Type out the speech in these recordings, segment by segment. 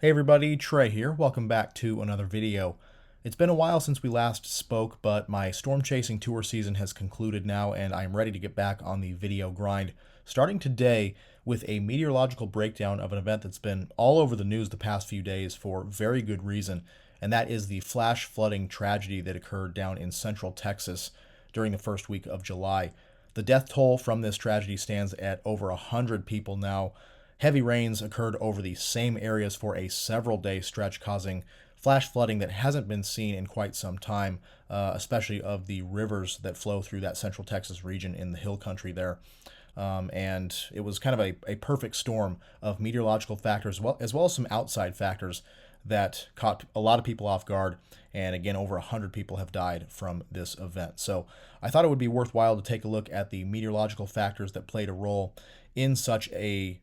Hey everybody, Trey here. Welcome back to another video. It's been a while since we last spoke, but my storm chasing tour season has concluded now and I'm ready to get back on the video grind. Starting today with a meteorological breakdown of an event that's been all over the news the past few days for very good reason, and that is the flash flooding tragedy that occurred down in central Texas during the first week of July. The death toll from this tragedy stands at over 100 people now. Heavy rains occurred over the same areas for a several-day stretch, causing flash flooding that hasn't been seen in quite some time, especially of the rivers that flow through that central Texas region in the hill country there. And it was kind of a perfect storm of meteorological factors, as well as some outside factors that caught a lot of people off guard. And again, over 100 people have died from this event. So I thought it would be worthwhile to take a look at the meteorological factors that played a role in such a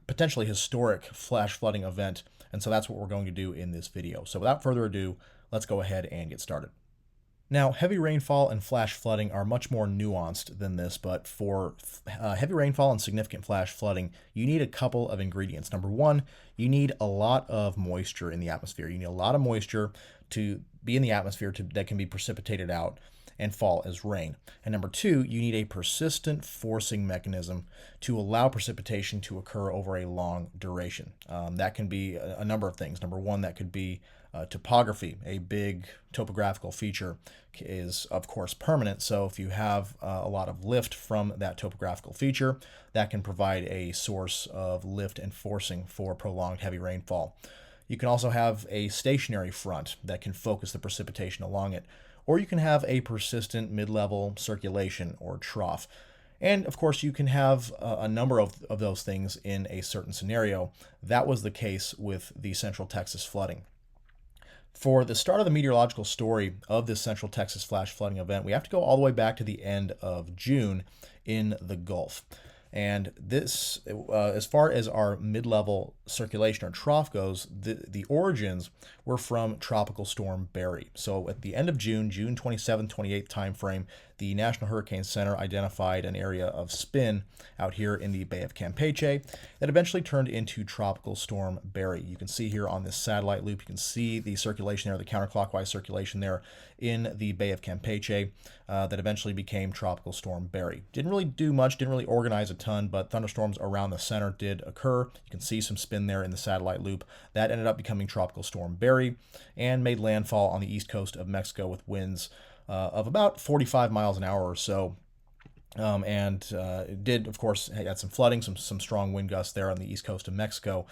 potentially historic flash flooding event, and so that's what we're going to do in this video. So without further ado, let's go ahead and get started. Now, heavy rainfall and flash flooding are much more nuanced than this, but for heavy rainfall and significant flash flooding, you need a couple of ingredients. Number one, you need a lot of moisture in the atmosphere. You need a lot of moisture to be in the atmosphere that can be precipitated out and fall as rain. And number two, you need a persistent forcing mechanism to allow precipitation to occur over a long duration. That can be a number of things. Number one, that could be topography. A big topographical feature is, of course, permanent. So if you have a lot of lift from that topographical feature, that can provide a source of lift and forcing for prolonged heavy rainfall. You can also have a stationary front that can focus the precipitation along it, or you can have a persistent mid-level circulation or trough. And of course, you can have a number of those things in a certain scenario. That was the case with the Central Texas flooding. For the start of the meteorological story of this Central Texas flash flooding event, we have to go all the way back to the end of June in the Gulf. And this, as far as our mid-level circulation or trough goes, the origins were from Tropical Storm Barry. So at the end of June, June 27th, 28th timeframe, the National Hurricane Center identified an area of spin out here in the Bay of Campeche that eventually turned into Tropical Storm Barry. You can see here on this satellite loop, you can see the circulation there, the counterclockwise circulation there in the Bay of Campeche that eventually became Tropical Storm Barry. Didn't really do much, didn't really organize a ton, but thunderstorms around the center did occur. You can see some spin there in the satellite loop. That ended up becoming Tropical Storm Barry and made landfall on the east coast of Mexico with winds of about 45 miles an hour or so. It did, of course, had some flooding, some strong wind gusts there on the east coast of Mexico.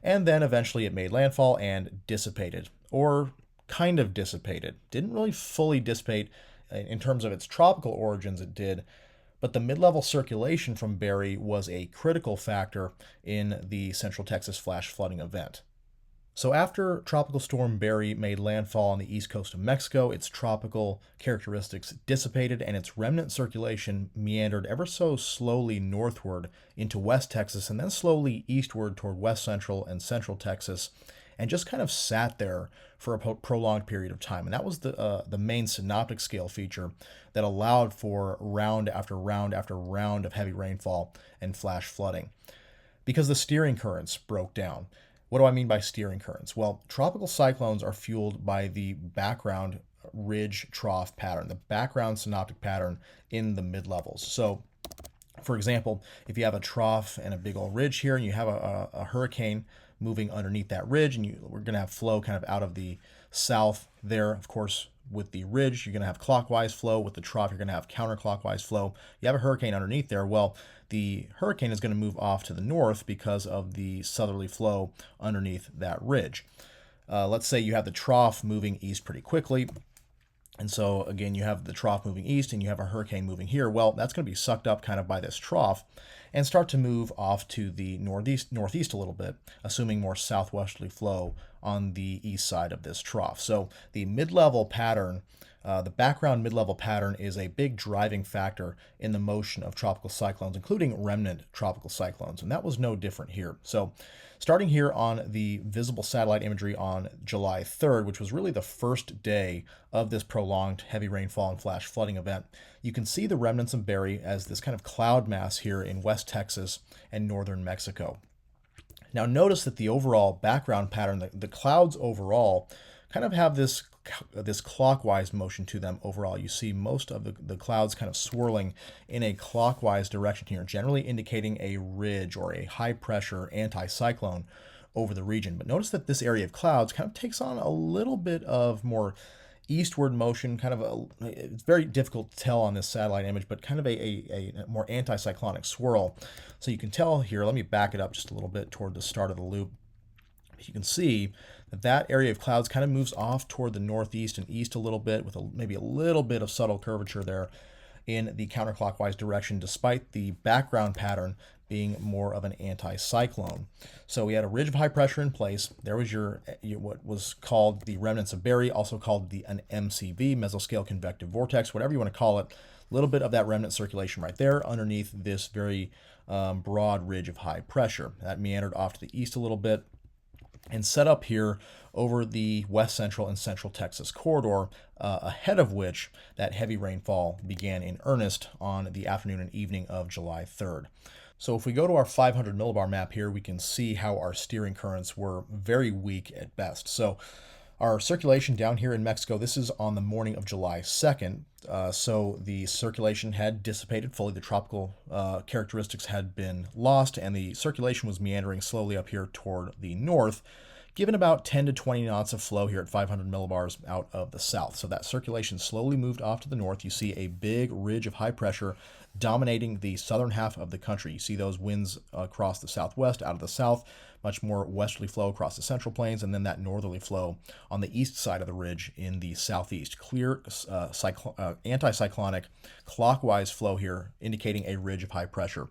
And then eventually it made landfall and dissipated, or kind of dissipated. Didn't really fully dissipate in terms of its tropical origins, it did. But the mid-level circulation from Barry was a critical factor in the Central Texas flash flooding event. So after Tropical Storm Barry made landfall on the east coast of Mexico, its tropical characteristics dissipated and its remnant circulation meandered ever so slowly northward into West Texas and then slowly eastward toward West Central and Central Texas, and just kind of sat there for a prolonged period of time. And that was the main synoptic scale feature that allowed for round after round after round of heavy rainfall and flash flooding, because the steering currents broke down. What do I mean by steering currents? Well, tropical cyclones are fueled by the background ridge trough pattern, the background synoptic pattern in the mid-levels. So, for example, if you have a trough and a big old ridge here, and you have a hurricane moving underneath that ridge, and we're going to have flow kind of out of the south there, of course. With the ridge, you're going to have clockwise flow. With the trough, you're going to have counterclockwise flow. You have a hurricane underneath there. Well, the hurricane is going to move off to the north because of the southerly flow underneath that ridge. Let's say you have the trough moving east pretty quickly. And so, again, you have the trough moving east and you have a hurricane moving here. Well, that's going to be sucked up kind of by this trough and start to move off to the northeast a little bit, assuming more southwesterly flow on the east side of this trough. So the mid-level pattern, the background mid-level pattern, is a big driving factor in the motion of tropical cyclones, including remnant tropical cyclones. And that was no different here. So starting here on the visible satellite imagery on July 3rd, which was really the first day of this prolonged heavy rainfall and flash flooding event, you can see the remnants of Barry as this kind of cloud mass here in West Texas and northern Mexico. Now notice that the overall background pattern, the clouds overall, kind of have this clockwise motion to them overall. You see most of the clouds kind of swirling in a clockwise direction here, generally indicating a ridge or a high pressure anticyclone over the region. But notice that this area of clouds kind of takes on a little bit of more eastward motion, it's very difficult to tell on this satellite image, but kind of a more anticyclonic swirl. So you can tell here, let me back it up just a little bit toward the start of the loop. You can see that that area of clouds kind of moves off toward the northeast and east a little bit with maybe a little bit of subtle curvature there in the counterclockwise direction, despite the background pattern being more of an anticyclone. So we had a ridge of high pressure in place. There was your what was called the remnants of Berry, also called an MCV, mesoscale convective vortex, whatever you want to call it. A little bit of that remnant circulation right there underneath this very broad ridge of high pressure. That meandered off to the east a little bit and set up here over the west central and central Texas corridor, ahead of which that heavy rainfall began in earnest on the afternoon and evening of July 3rd. So if we go to our 500 millibar map here, we can see how our steering currents were very weak at best. So our circulation down here in Mexico, this is on the morning of July 2nd. So the circulation had dissipated fully. The tropical characteristics had been lost, and the circulation was meandering slowly up here toward the north, given about 10 to 20 knots of flow here at 500 millibars out of the south. So that circulation slowly moved off to the north. You see a big ridge of high pressure dominating the southern half of the country. You see those winds across the southwest out of the south, much more westerly flow across the central plains, and then that northerly flow on the east side of the ridge in the southeast. Clear anticyclonic clockwise flow here, indicating a ridge of high pressure.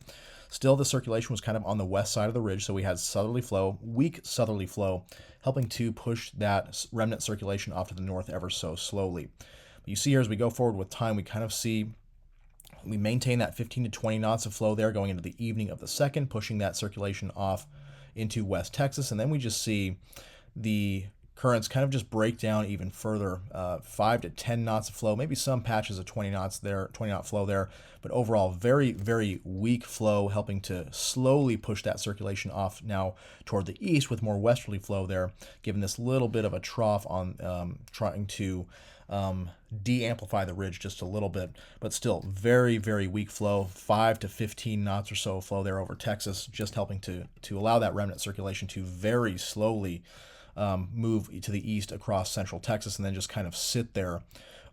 Still, the circulation was kind of on the west side of the ridge, so we had southerly flow, weak southerly flow, helping to push that remnant circulation off to the north ever so slowly. But you see here as we go forward with time, we kind of see we maintain that 15 to 20 knots of flow there going into the evening of the 2nd, pushing that circulation off into West Texas, and then we just see the currents kind of just break down even further, 5 to 10 knots of flow, maybe some patches of 20 knots there, 20 knot flow there, but overall very, very weak flow, helping to slowly push that circulation off now toward the east with more westerly flow there, giving this little bit of a trough on trying to de-amplify the ridge just a little bit, but still very, very weak flow, 5 to 15 knots or so flow there over Texas, just helping to allow that remnant circulation to very slowly move to the east across central Texas and then just kind of sit there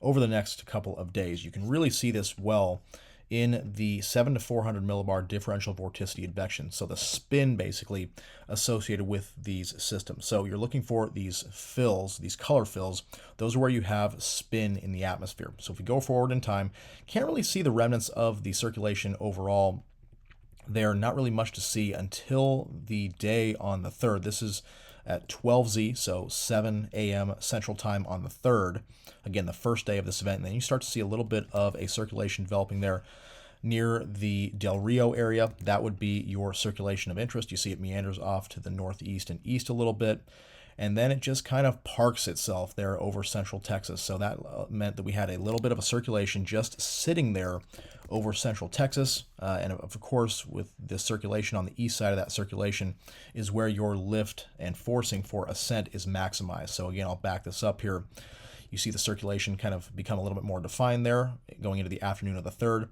over the next couple of days. You can really see this well in the 7 to 400 millibar differential vorticity advection. So the spin basically associated with these systems. So you're looking for these fills, these color fills. Those are where you have spin in the atmosphere. So if we go forward in time, can't really see the remnants of the circulation overall. They're not really much to see until the day on the 3rd. This is at 12Z, so 7 a.m. Central Time on the 3rd. Again, the first day of this event. And then you start to see a little bit of a circulation developing there near the Del Rio area. That would be your circulation of interest. You see it meanders off to the northeast and east a little bit, and then it just kind of parks itself there over central Texas. So that meant that we had a little bit of a circulation just sitting there over central Texas. And of course, with the circulation on the east side of that circulation is where your lift and forcing for ascent is maximized. So again, I'll back this up here. You see the circulation kind of become a little bit more defined there going into the afternoon of the 3rd.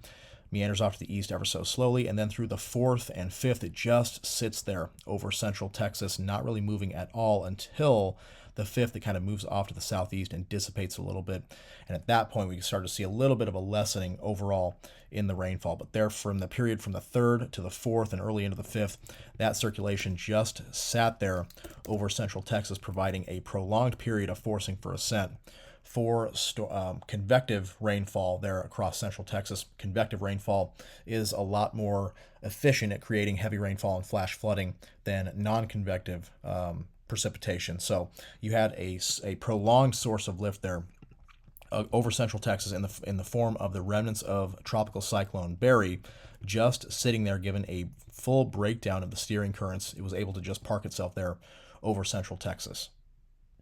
Meanders off to the east ever so slowly, and then through the 4th and 5th, it just sits there over central Texas, not really moving at all until the 5th. It kind of moves off to the southeast and dissipates a little bit, and at that point, we can start to see a little bit of a lessening overall in the rainfall. But there, from the period from the 3rd to the 4th and early into the 5th, that circulation just sat there over central Texas, providing a prolonged period of forcing for ascent. For convective rainfall there across central Texas. Convective rainfall is a lot more efficient at creating heavy rainfall and flash flooding than non-convective precipitation. So you had a prolonged source of lift there over central Texas in the form of the remnants of Tropical Cyclone Berry, just sitting there, given a full breakdown of the steering currents. It was able to just park itself there over central Texas.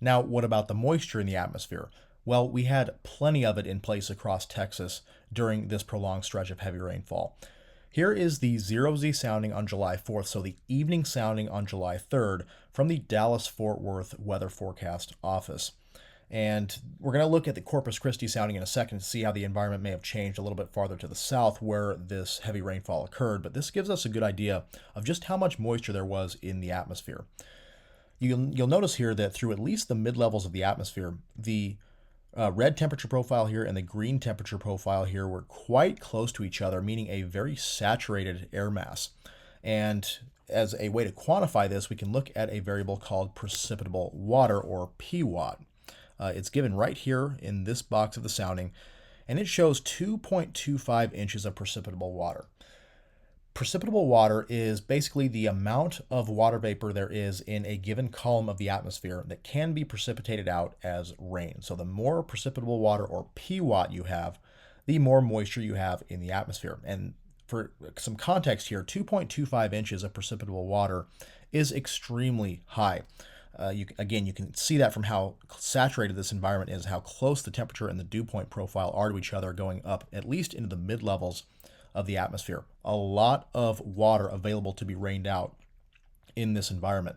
Now, what about the moisture in the atmosphere? Well, we had plenty of it in place across Texas during this prolonged stretch of heavy rainfall. Here is the 0Z sounding on July 4th, so the evening sounding on July 3rd from the Dallas-Fort Worth Weather Forecast Office. And we're going to look at the Corpus Christi sounding in a second to see how the environment may have changed a little bit farther to the south where this heavy rainfall occurred. But this gives us a good idea of just how much moisture there was in the atmosphere. You'll notice here that through at least the mid-levels of the atmosphere, the red temperature profile here and the green temperature profile here were quite close to each other, meaning a very saturated air mass. And as a way to quantify this, we can look at a variable called precipitable water, or PWatt. It's given right here in this box of the sounding, and it shows 2.25 inches of precipitable water. Precipitable water is basically the amount of water vapor there is in a given column of the atmosphere that can be precipitated out as rain. So the more precipitable water, or PWatt, you have, the more moisture you have in the atmosphere. And for some context here, 2.25 inches of precipitable water is extremely high. You can see that from how saturated this environment is, how close the temperature and the dew point profile are to each other, going up at least into the mid-levels of the atmosphere. A lot of water available to be rained out in this environment.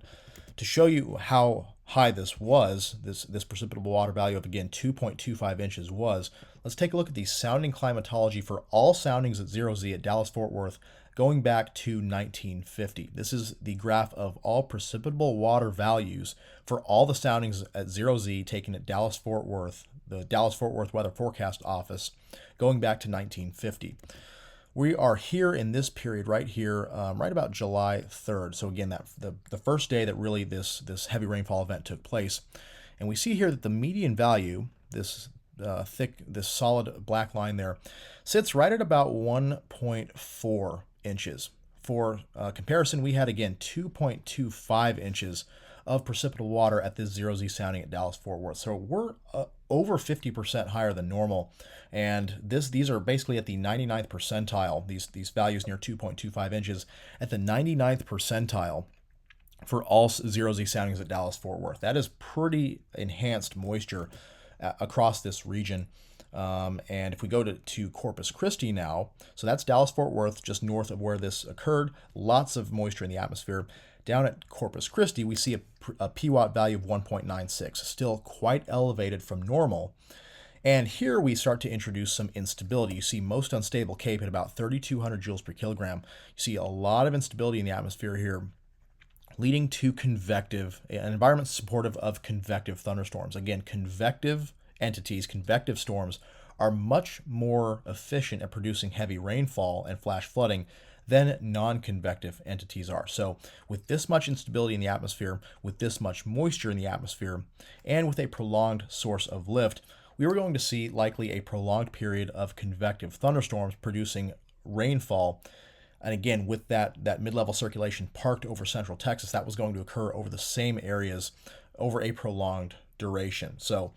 To show you how high this was, this precipitable water value of, again, 2.25 inches was, let's take a look at the sounding climatology for all soundings at 0Z at Dallas-Fort Worth going back to 1950. This is the graph of all precipitable water values for all the soundings at 0Z taken at Dallas-Fort Worth, the Dallas-Fort Worth Weather Forecast Office, going back to 1950. We are here in this period right here, right about July 3rd. So again, the first day that really this heavy rainfall event took place. And we see here that the median value, this solid black line there, sits right at about 1.4 inches. For comparison, we had, again, 2.25 inches of precipitable water at this 0Z sounding at Dallas-Fort Worth. So we're over 50% higher than normal. And these are basically at the 99th percentile, these values near 2.25 inches, at the 99th percentile for all 0Z soundings at Dallas-Fort Worth. That is pretty enhanced moisture across this region. And if we go to Corpus Christi now, so that's Dallas-Fort Worth, just north of where this occurred, lots of moisture in the atmosphere. Down at Corpus Christi, we see a PWatt value of 1.96, still quite elevated from normal. And here we start to introduce some instability. You see most unstable Cape at about 3,200 joules per kilogram. You see a lot of instability in the atmosphere here, leading to an environment supportive of convective thunderstorms. Again, convective entities, convective storms, are much more efficient at producing heavy rainfall and flash flooding than non-convective entities are. So with this much instability in the atmosphere, with this much moisture in the atmosphere, and with a prolonged source of lift, we were going to see likely a prolonged period of convective thunderstorms producing rainfall. And again, with that mid-level circulation parked over central Texas, that was going to occur over the same areas over a prolonged duration. So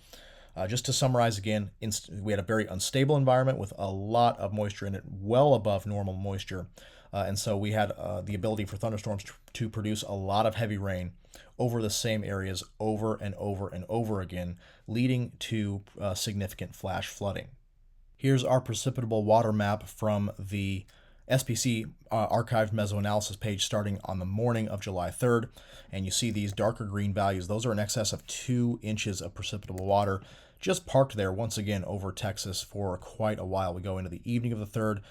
just to summarize again, we had a very unstable environment with a lot of moisture in it, well above normal moisture. And so we had the ability for thunderstorms to produce a lot of heavy rain over the same areas over and over and over again, leading to significant flash flooding. Here's our precipitable water map from the SPC archived mesoanalysis page starting on the morning of July 3rd. And you see these darker green values. Those are in excess of 2 inches of precipitable water just parked there once again over Texas for quite a while. We go into the evening of the 3rd.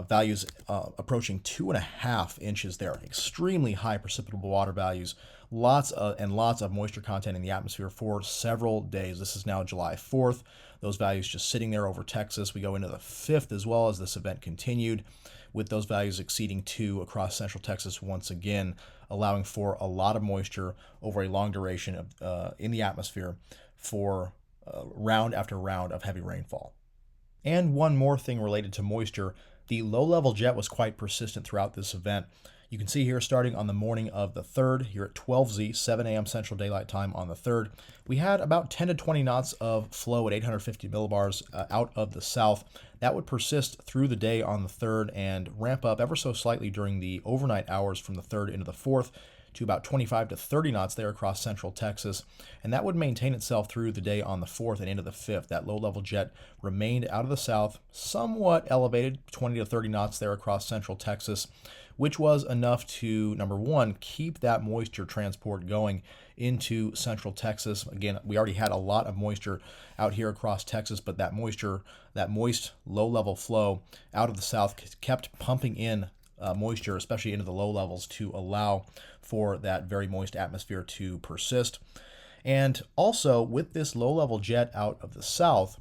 Values approaching 2.5 inches there. Extremely high precipitable water values. Lots of moisture content in the atmosphere for several days. This is now July 4th. Those values just sitting there over Texas. We go into the 5th as well as this event continued, with those values exceeding 2 across central Texas once again, allowing for a lot of moisture over a long duration in the atmosphere for round after round of heavy rainfall. And one more thing related to moisture, the low-level jet was quite persistent throughout this event. You can see here starting on the morning of the 3rd, here at 12Z, 7 a.m. Central Daylight Time on the 3rd, we had about 10 to 20 knots of flow at 850 millibars out of the south. That would persist through the day on the 3rd and ramp up ever so slightly during the overnight hours from the 3rd into the 4th to about 25 to 30 knots there across central Texas, and that would maintain itself through the day on the 4th and into the 5th. That low-level jet remained out of the south, somewhat elevated, 20 to 30 knots there across central Texas, which was enough to, number one, keep that moisture transport going into central Texas. Again, we already had a lot of moisture out here across Texas, but that moisture, that moist low-level flow out of the south kept pumping in moisture, especially into the low levels, to allow for that very moist atmosphere to persist. And also, with this low-level jet out of the south,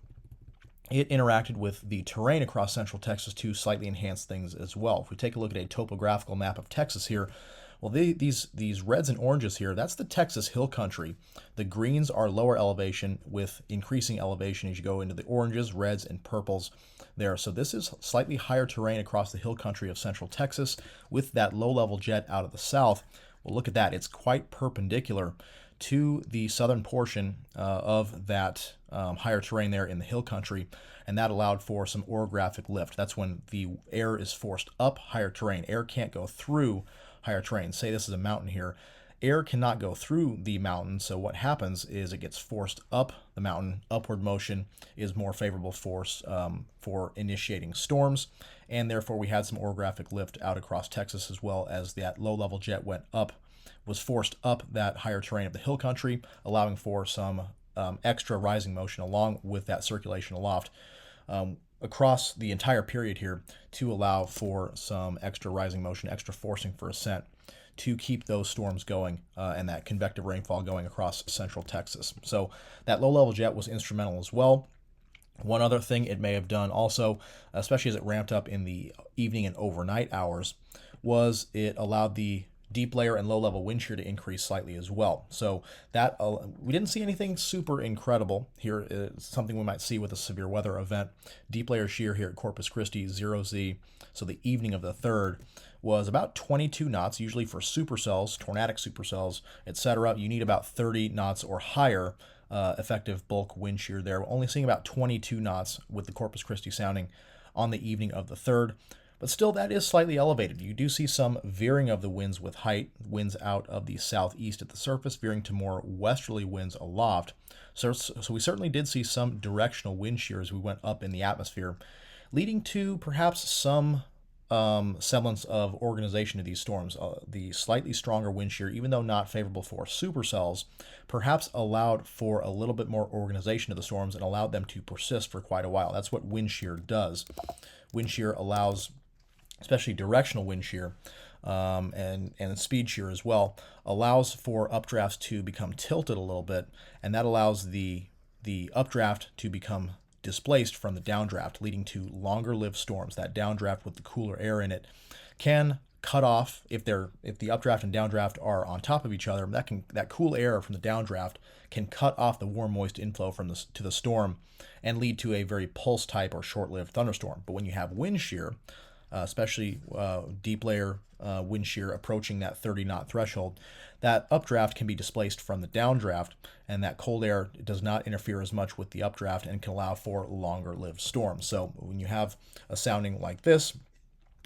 it interacted with the terrain across central Texas to slightly enhance things as well. If we take a look at a topographical map of Texas here, well, these reds and oranges here, that's the Texas hill country. The greens are lower elevation with increasing elevation as you go into the oranges, reds, and purples there. So this is slightly higher terrain across the hill country of central Texas with that low-level jet out of the south. Well, look at that. It's quite perpendicular to the southern portion of that higher terrain there in the hill country, and that allowed for some orographic lift. That's when the air is forced up higher terrain. Air can't go through higher terrain. Say this is a mountain here. Air cannot go through the mountain, so what happens is it gets forced up the mountain. Upward motion is more favorable force for initiating storms, and therefore we had some orographic lift out across Texas, as well as that low-level jet went up, was forced up that higher terrain of the hill country, allowing for some extra rising motion along with that circulation aloft across the entire period here to allow for some extra rising motion, extra forcing for ascent to keep those storms going and that convective rainfall going across central Texas. So that low-level jet was instrumental as well. One other thing it may have done also, especially as it ramped up in the evening and overnight hours, was it allowed the deep layer and low-level wind shear to increase slightly as well. So that we didn't see anything super incredible here. It's something we might see with a severe weather event. Deep layer shear here at Corpus Christi, 0Z. So the evening of the 3rd was about 22 knots, usually for supercells, tornadic supercells, etc. You need about 30 knots or higher effective bulk wind shear there. We're only seeing about 22 knots with the Corpus Christi sounding on the evening of the 3rd. But still, that is slightly elevated. You do see some veering of the winds with height, winds out of the southeast at the surface, veering to more westerly winds aloft. So we certainly did see some directional wind shear as we went up in the atmosphere, leading to perhaps some semblance of organization of these storms. The slightly stronger wind shear, even though not favorable for supercells, perhaps allowed for a little bit more organization of the storms and allowed them to persist for quite a while. That's what wind shear does. Wind shear allows, especially directional wind shear and speed shear as well, allows for updrafts to become tilted a little bit, and that allows the updraft to become displaced from the downdraft, leading to longer-lived storms. That downdraft with the cooler air in it can cut off, if the updraft and downdraft are on top of each other, that cool air from the downdraft can cut off the warm moist inflow to the storm and lead to a very pulse type or short-lived thunderstorm. But when you have wind shear, especially deep layer wind shear approaching that 30-knot threshold, that updraft can be displaced from the downdraft, and that cold air does not interfere as much with the updraft and can allow for longer-lived storms. So when you have a sounding like this,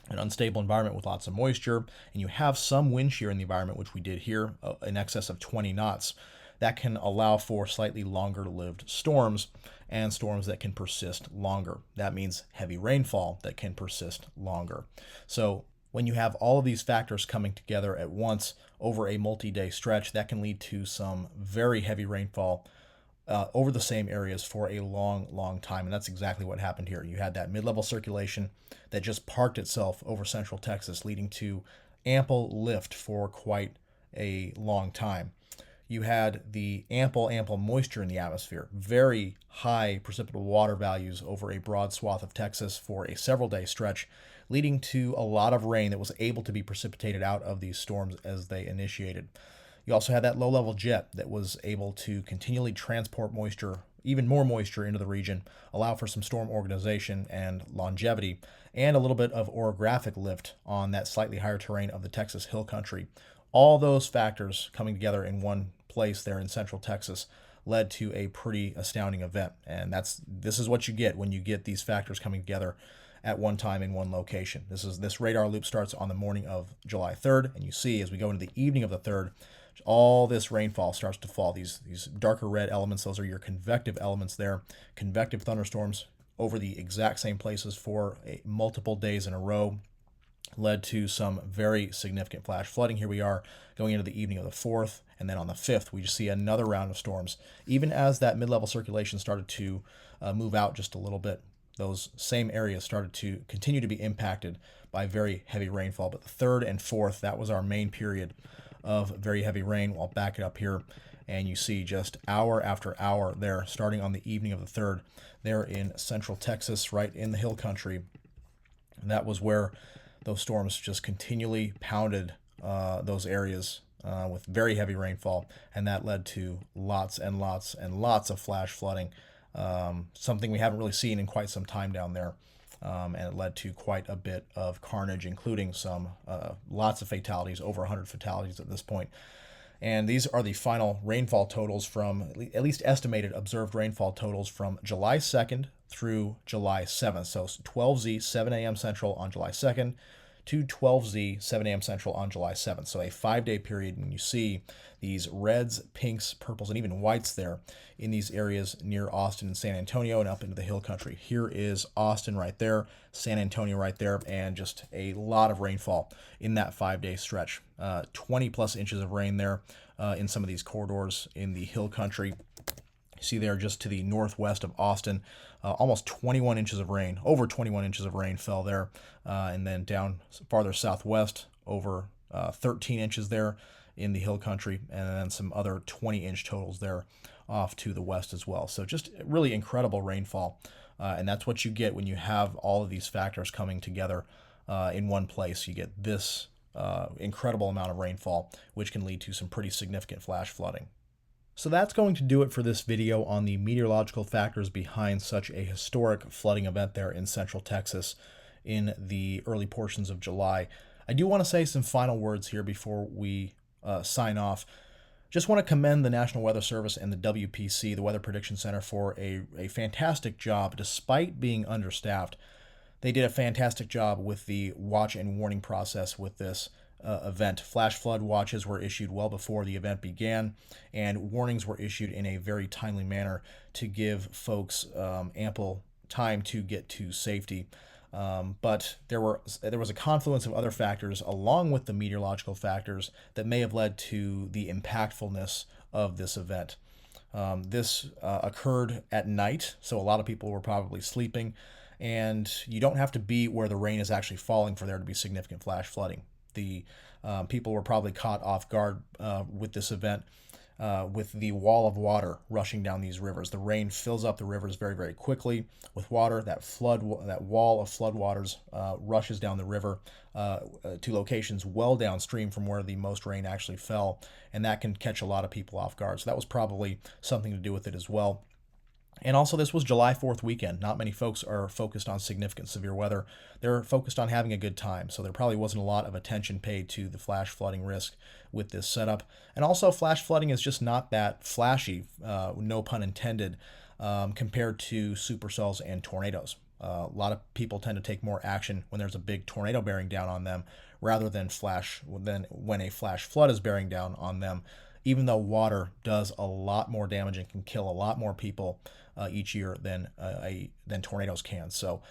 an unstable environment with lots of moisture, and you have some wind shear in the environment, which we did here, in excess of 20 knots, that can allow for slightly longer-lived storms and storms that can persist longer. That means heavy rainfall that can persist longer. So when you have all of these factors coming together at once over a multi-day stretch, that can lead to some very heavy rainfall over the same areas for a long, long time. And that's exactly what happened here. You had that mid-level circulation that just parked itself over central Texas, leading to ample lift for quite a long time. You had the ample moisture in the atmosphere, very high precipitable water values over a broad swath of Texas for a several-day stretch, leading to a lot of rain that was able to be precipitated out of these storms as they initiated. You also had that low-level jet that was able to continually transport moisture, even more moisture into the region, allow for some storm organization and longevity, and a little bit of orographic lift on that slightly higher terrain of the Texas hill country. All those factors coming together in one place there in central Texas led to a pretty astounding event. And this is what you get when you get these factors coming together at one time in one location. This radar loop starts on the morning of July 3rd, and you see as we go into the evening of the 3rd, all this rainfall starts to fall. These darker red elements, those are your convective elements there. Convective thunderstorms over the exact same places for multiple days in a row led to some very significant flash flooding. Here we are going into the evening of the 4th, and then on the 5th, we just see another round of storms. Even as that mid-level circulation started to move out just a little bit, those same areas started to continue to be impacted by very heavy rainfall. But the 3rd and 4th, that was our main period of very heavy rain. I'll back it up here, and you see just hour after hour there, starting on the evening of the 3rd, there in central Texas, right in the hill country. And that was where those storms just continually pounded those areas with very heavy rainfall, and that led to lots and lots and lots of flash flooding, something we haven't really seen in quite some time down there. And it led to quite a bit of carnage, including lots of fatalities, over 100 fatalities at this point. And these are the final rainfall totals from, at least estimated observed rainfall totals from July 2nd through July 7th. So 12Z, 7 a.m. Central on July 2nd to 12Z, 7 a.m. Central on July 7th. So a 5-day period, and you see these reds, pinks, purples, and even whites there in these areas near Austin and San Antonio and up into the hill country. Here is Austin right there, San Antonio right there, and just a lot of rainfall in that 5-day stretch. 20 plus inches of rain there in some of these corridors in the hill country. You see there just to the northwest of Austin, almost 21 inches of rain, over 21 inches of rain fell there. And then down farther southwest, over 13 inches there in the hill country, and then some other 20-inch totals there off to the west as well. So just really incredible rainfall. And that's what you get when you have all of these factors coming together in one place. You get this incredible amount of rainfall, which can lead to some pretty significant flash flooding. So that's going to do it for this video on the meteorological factors behind such a historic flooding event there in central Texas in the early portions of July. I do want to say some final words here before we sign off. Just want to commend the National Weather Service and the WPC, the Weather Prediction Center, for a fantastic job. Despite being understaffed, they did a fantastic job with the watch and warning process with this event. Flash flood watches were issued well before the event began, and warnings were issued in a very timely manner to give folks ample time to get to safety. But there was a confluence of other factors along with the meteorological factors that may have led to the impactfulness of this event. This occurred at night, so a lot of people were probably sleeping, and you don't have to be where the rain is actually falling for there to be significant flash flooding. The people were probably caught off guard with this event, with the wall of water rushing down these rivers. The rain fills up the rivers very, very quickly with water. That wall of floodwaters rushes down the river to locations well downstream from where the most rain actually fell, and that can catch a lot of people off guard. So that was probably something to do with it as well. And also, this was July 4th weekend. Not many folks are focused on significant severe weather. They're focused on having a good time. So there probably wasn't a lot of attention paid to the flash flooding risk with this setup. And also, flash flooding is just not that flashy, no pun intended, compared to supercells and tornadoes. A lot of people tend to take more action when there's a big tornado bearing down on them rather than when a flash flood is bearing down on them, even though water does a lot more damage and can kill a lot more people each year than tornadoes can. So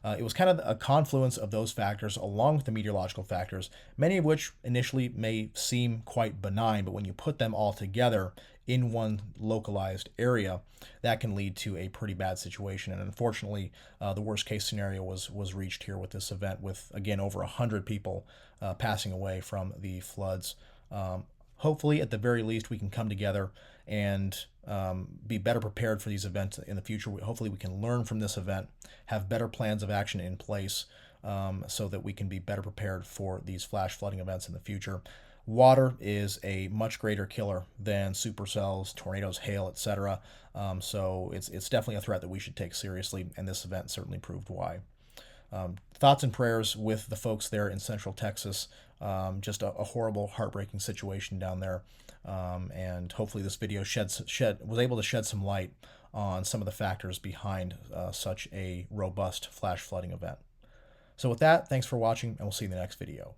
it was kind of a confluence of those factors along with the meteorological factors, many of which initially may seem quite benign, but when you put them all together in one localized area, that can lead to a pretty bad situation. And unfortunately, the worst case scenario was reached here with this event, with, again, over 100 people passing away from the floods. Hopefully, at the very least, we can come together and be better prepared for these events in the future. Hopefully, we can learn from this event, have better plans of action in place so that we can be better prepared for these flash flooding events in the future. Water is a much greater killer than supercells, tornadoes, hail, etc. So it's definitely a threat that we should take seriously, and this event certainly proved why. Thoughts and prayers with the folks there in central Texas. Just a horrible, heartbreaking situation down there. And hopefully this video was able to shed some light on some of the factors behind such a robust flash flooding event. So with that, thanks for watching, and we'll see you in the next video.